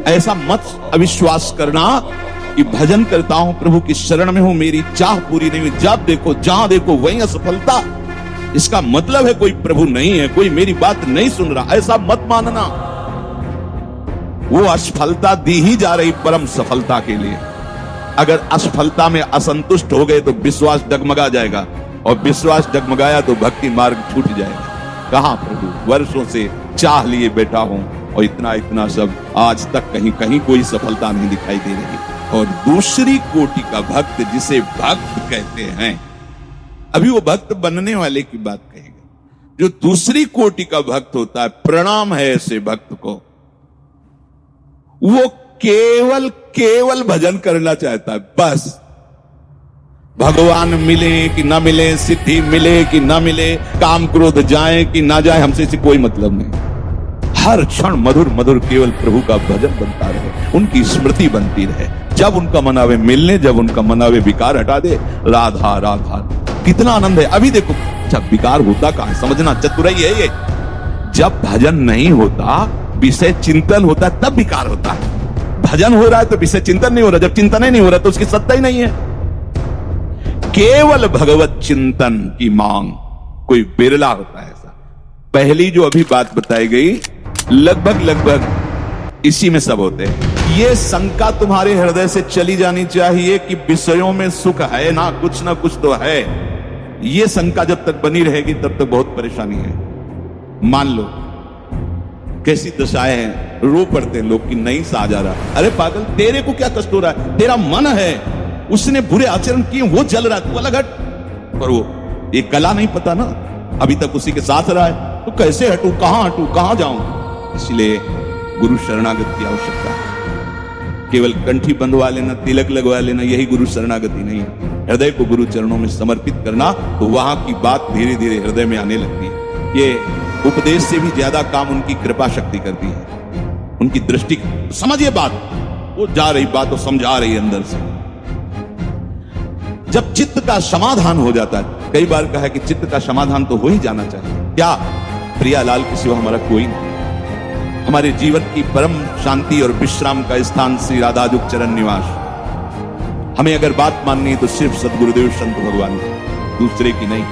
ऐसा मत अविश्वास करना कि भजन करता हूं, प्रभु की शरण में हूं, मेरी चाह पूरी नहीं हुई, जब देखो जहां देखो वहीं असफलता, इसका मतलब है कोई प्रभु नहीं है, कोई मेरी बात नहीं सुन रहा, ऐसा मत मानना। वो असफलता दी ही जा रही परम सफलता के लिए। अगर असफलता में असंतुष्ट हो गए तो विश्वास डगमगा जाएगा, और विश्वास डगमगाया तो भक्ति मार्ग छूट जाएगा। कहां प्रभु, वर्षों से चाह लिए बैठा हूं और इतना इतना सब, आज तक कहीं कहीं कोई सफलता नहीं दिखाई दे रही। और दूसरी कोटि का भक्त जिसे भक्त कहते हैं, अभी वो भक्त बनने वाले की बात कहेंगे। जो दूसरी कोटि का भक्त होता है, प्रणाम है ऐसे भक्त को, वो केवल केवल भजन करना चाहता है। बस भगवान मिले कि ना मिले, सिद्धि मिले कि ना मिले, काम क्रोध जाए कि ना जाए, हमसे इसे कोई मतलब नहीं। हर क्षण मधुर मधुर केवल प्रभु का भजन बनता रहे, उनकी स्मृति बनती रहे। जब उनका मन आवे मिलने, जब उनका मन आवे विकार हटा दे, राधा राधा, कितना आनंद है। अभी देखो, जब विकार होता कहां है, समझना चतुराई है ये। जब भजन नहीं होता, विषय चिंतन होता है, तब विकार होता है। भजन हो रहा है तो विषय चिंतन नहीं हो रहा, जब चिंतन ही नहीं हो रहा तो उसकी सत्ता ही नहीं है। केवल भगवत चिंतन की मांग कोई बिरला होता है ऐसा। पहली जो अभी बात बताई गई, लगभग लगभग इसी में सब होते हैं। ये शंका तुम्हारे हृदय से चली जानी चाहिए कि विषयों में सुख है ना कुछ तो है। ये शंका जब तक बनी रहेगी तब तक बहुत परेशानी है। मान लो कैसी दशाएं हैं, रो पड़ते हैं लोग कि नहीं सा जा रहा। अरे पागल, तेरे को क्या कष्ट हो रहा है? तेरा मन है, उसने बुरे आचरण किए, वो जल रहा है, तू अलग हट। पर वो ये कला नहीं पता ना, अभी तक उसी के साथ रहा है, तो कैसे हटूं, कहां जाऊं? इसलिए गुरु शरणागति की आवश्यकता है। केवल कंठी बंधवा लेना, तिलक लगवा लेना, यही गुरु शरणागति नहीं है। हृदय को गुरु चरणों में समर्पित करना, तो वहां की बात धीरे धीरे हृदय में आने लगती है। ये उपदेश से भी ज्यादा काम उनकी कृपा शक्ति करती है, उनकी दृष्टि। समझिए बात, वो जा रही बात तो समझा रही है अंदर से। जब चित्त का समाधान हो जाता है, कई बार कहा कि चित्त का समाधान तो हो ही जाना चाहिए। क्या प्रियालाल के सिवा हमारा कोई नहीं। हमारे जीवन की परम शांति और विश्राम का स्थान श्री राधाजुग चरण निवास। हमें अगर बात माननी है तो सिर्फ सदगुरुदेव संत भगवान की, दूसरे की नहीं।